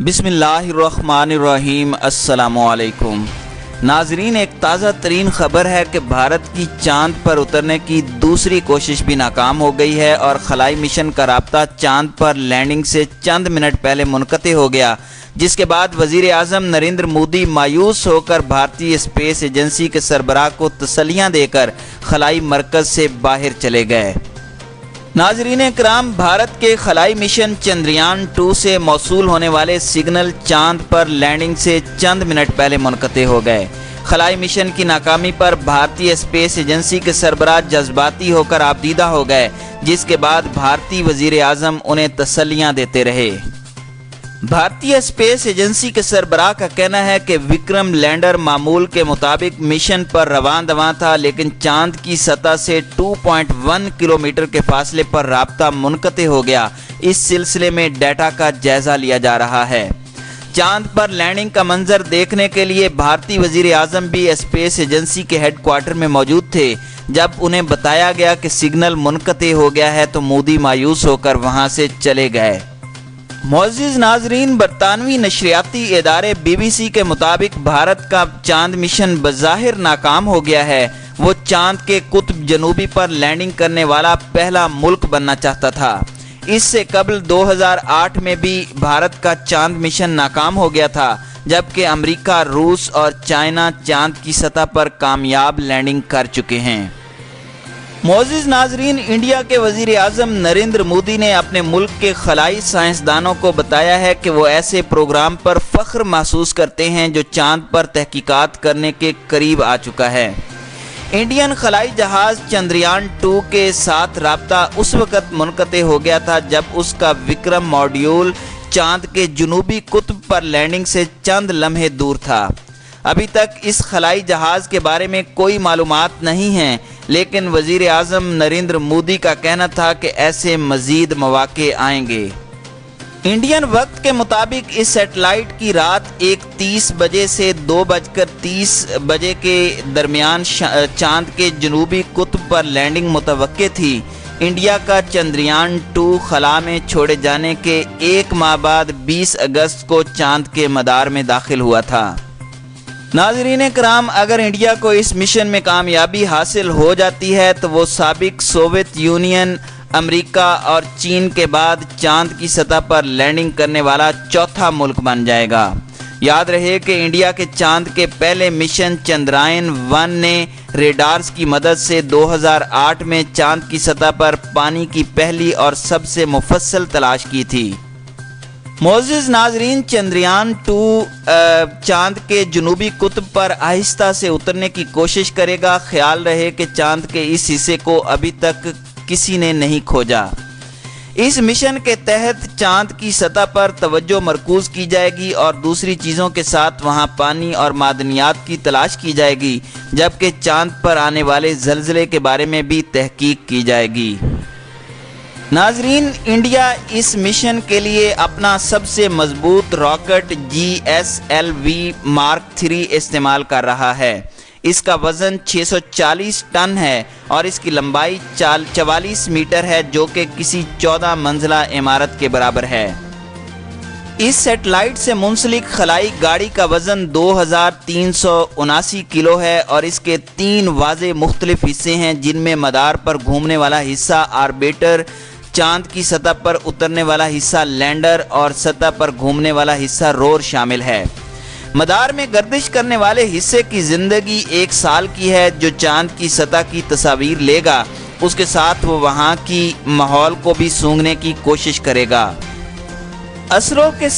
بسم اللہ الرحمن الرحیم۔ السلام علیکم ناظرین، ایک تازہ ترین خبر ہے کہ بھارت کی چاند پر اترنے کی دوسری کوشش بھی ناکام ہو گئی ہے اور خلائی مشن کا رابطہ چاند پر لینڈنگ سے چند منٹ پہلے منقطع ہو گیا، جس کے بعد وزیر اعظم نریندر مودی مایوس ہو کر بھارتی اسپیس ایجنسی کے سربراہ کو تسلیاں دے کر خلائی مرکز سے باہر چلے گئے۔ ناظرین کرام، بھارت کے خلائی مشن چندریان 2 سے موصول ہونے والے سگنل چاند پر لینڈنگ سے چند منٹ پہلے منقطع ہو گئے۔ خلائی مشن کی ناکامی پر بھارتی اسپیس ایجنسی کے سربراہ جذباتی ہو کر آبدیدہ ہو گئے، جس کے بعد بھارتی وزیر اعظم انہیں تسلیاں دیتے رہے۔ بھارتی اسپیس ایجنسی کے سربراہ کا کہنا ہے کہ وکرم لینڈر معمول کے مطابق مشن پر رواں دواں تھا، لیکن چاند کی سطح سے 2.1 کلومیٹر کے فاصلے پر رابطہ منقطع ہو گیا۔ اس سلسلے میں ڈیٹا کا جائزہ لیا جا رہا ہے۔ چاند پر لینڈنگ کا منظر دیکھنے کے لیے بھارتی وزیر اعظم بھی اسپیس ایجنسی کے ہیڈ کوارٹر میں موجود تھے۔ جب انہیں بتایا گیا کہ سگنل منقطع ہو گیا ہے تو مودی مایوس ہو کر وہاں سے چلے گئے۔ معزز ناظرین، برطانوی نشریاتی ادارے BBC کے مطابق بھارت کا چاند مشن بظاہر ناکام ہو گیا ہے۔ وہ چاند کے قطب جنوبی پر لینڈنگ کرنے والا پہلا ملک بننا چاہتا تھا۔ اس سے قبل 2008 میں بھی بھارت کا چاند مشن ناکام ہو گیا تھا، جبکہ امریکہ، روس اور چائنا چاند کی سطح پر کامیاب لینڈنگ کر چکے ہیں۔ معزز ناظرین، انڈیا کے وزیر اعظم نریندر مودی نے اپنے ملک کے خلائی سائنسدانوں کو بتایا ہے کہ وہ ایسے پروگرام پر فخر محسوس کرتے ہیں جو چاند پر تحقیقات کرنے کے قریب آ چکا ہے۔ انڈین خلائی جہاز چندریان 2 کے ساتھ رابطہ اس وقت منقطع ہو گیا تھا جب اس کا وکرم ماڈیول چاند کے جنوبی قطب پر لینڈنگ سے چند لمحے دور تھا۔ ابھی تک اس خلائی جہاز کے بارے میں کوئی معلومات نہیں ہیں، لیکن وزیر اعظم نریندر مودی کا کہنا تھا کہ ایسے مزید مواقع آئیں گے۔ انڈین وقت کے مطابق اس سیٹلائٹ کی رات 1:30 بجے سے 2:30 کے درمیان چاند کے جنوبی قطب پر لینڈنگ متوقع تھی۔ انڈیا کا چندریان 2 خلا میں چھوڑے جانے کے ایک ماہ بعد 20 اگست کو چاند کے مدار میں داخل ہوا تھا۔ ناظرین کرام، اگر انڈیا کو اس مشن میں کامیابی حاصل ہو جاتی ہے تو وہ سابق سوویت یونین، امریکہ اور چین کے بعد چاند کی سطح پر لینڈنگ کرنے والا چوتھا ملک بن جائے گا۔ یاد رہے کہ انڈیا کے چاند کے پہلے مشن چندرائن 1 نے ریڈارز کی مدد سے 2008 میں چاند کی سطح پر پانی کی پہلی اور سب سے مفصل تلاش کی تھی۔ معزز ناظرین، چندریان 2 چاند کے جنوبی قطب پر آہستہ سے اترنے کی کوشش کرے گا۔ خیال رہے کہ چاند کے اس حصے کو ابھی تک کسی نے نہیں کھوجا۔ اس مشن کے تحت چاند کی سطح پر توجہ مرکوز کی جائے گی اور دوسری چیزوں کے ساتھ وہاں پانی اور معدنیات کی تلاش کی جائے گی، جبکہ چاند پر آنے والے زلزلے کے بارے میں بھی تحقیق کی جائے گی۔ ناظرین، انڈیا اس مشن کے لیے اپنا سب سے مضبوط راکٹ GSLV Mark 3 استعمال کر رہا ہے۔ اس کا وزن 640 ٹن ہے اور اس کی لمبائی 44 میٹر ہے، جو کہ کسی 14 منزلہ عمارت کے برابر ہے۔ اس سیٹلائٹ سے منسلک خلائی گاڑی کا وزن 2379 کلو ہے اور اس کے 3 واضح مختلف حصے ہیں، جن میں مدار پر گھومنے والا حصہ آربیٹر، چاند کی سطح پر اترنے والا حصہ لینڈر اور سطح پر گھومنے والا حصہ روور شامل ہے۔ مدار میں گردش کرنے والے حصے کی زندگی 1 سال کی ہے، جو چاند کی سطح کی تصاویر لے گا۔ اس کے ساتھ وہ وہاں کی ماحول کو بھی سونگھنے کی کوشش کرے گا۔ اسرو کے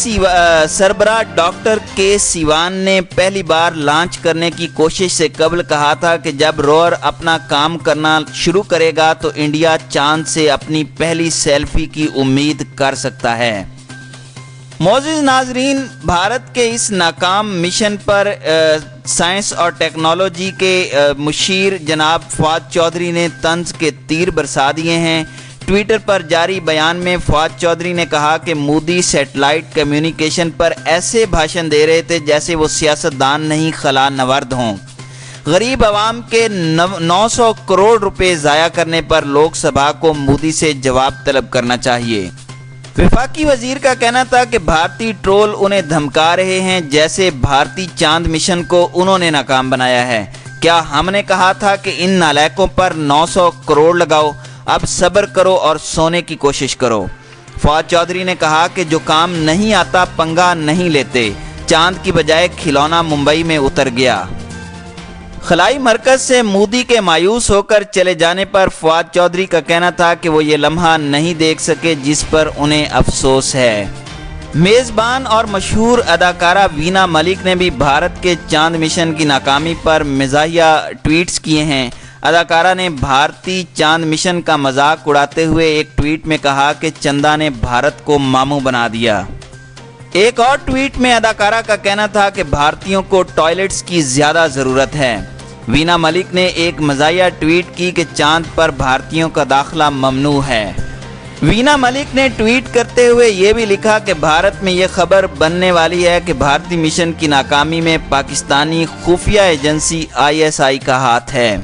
سربراہ ڈاکٹر کے سیوان نے پہلی بار لانچ کرنے کی کوشش سے قبل کہا تھا کہ جب روور اپنا کام کرنا شروع کرے گا تو انڈیا چاند سے اپنی پہلی سیلفی کی امید کر سکتا ہے۔ معزز ناظرین، بھارت کے اس ناکام مشن پر سائنس اور ٹیکنالوجی کے مشیر جناب فواد چودھری نے طنز کے تیر برسا دیے ہیں۔ ٹویٹر پر جاری بیان میں فواد چودھری نے کہا کہ مودی سیٹلائٹ کمیونیکیشن پر ایسے بھاشن دے رہے تھے جیسے وہ سیاستدان نہیں خلا نورد ہوں۔ غریب عوام کے 900 کروڑ روپے ضائع کرنے پر لوک سبھا کو مودی سے جواب طلب کرنا چاہیے۔ وفاقی وزیر کا کہنا تھا کہ بھارتی ٹرول انہیں دھمکا رہے ہیں جیسے بھارتی چاند مشن کو انہوں نے ناکام بنایا ہے۔ کیا ہم نے کہا تھا کہ ان نالائقوں پر 900 کروڑ لگاؤ؟ اب صبر کرو اور سونے کی کوشش کرو۔ فواد چودھری نے کہا کہ جو کام نہیں آتا پنگا نہیں لیتے، چاند کی بجائے کھلونا ممبئی میں اتر گیا۔ خلائی مرکز سے مودی کے مایوس ہو کر چلے جانے پر فواد چودھری کا کہنا تھا کہ وہ یہ لمحہ نہیں دیکھ سکے جس پر انہیں افسوس ہے۔ میزبان اور مشہور اداکارہ وینا ملک نے بھی بھارت کے چاند مشن کی ناکامی پر مزاحیہ ٹویٹس کیے ہیں۔ اداکارہ نے بھارتی چاند مشن کا مذاق اڑاتے ہوئے ایک ٹویٹ میں کہا کہ چندا نے بھارت کو ماموں بنا دیا۔ ایک اور ٹویٹ میں اداکارہ کا کہنا تھا کہ بھارتیوں کو ٹوائلٹس کی زیادہ ضرورت ہے۔ وینا ملک نے ایک مزاحیہ ٹویٹ کی کہ چاند پر بھارتیوں کا داخلہ ممنوع ہے۔ وینا ملک نے ٹویٹ کرتے ہوئے یہ بھی لکھا کہ بھارت میں یہ خبر بننے والی ہے کہ بھارتی مشن کی ناکامی میں پاکستانی خفیہ ایجنسی ISI کا ہاتھ ہے۔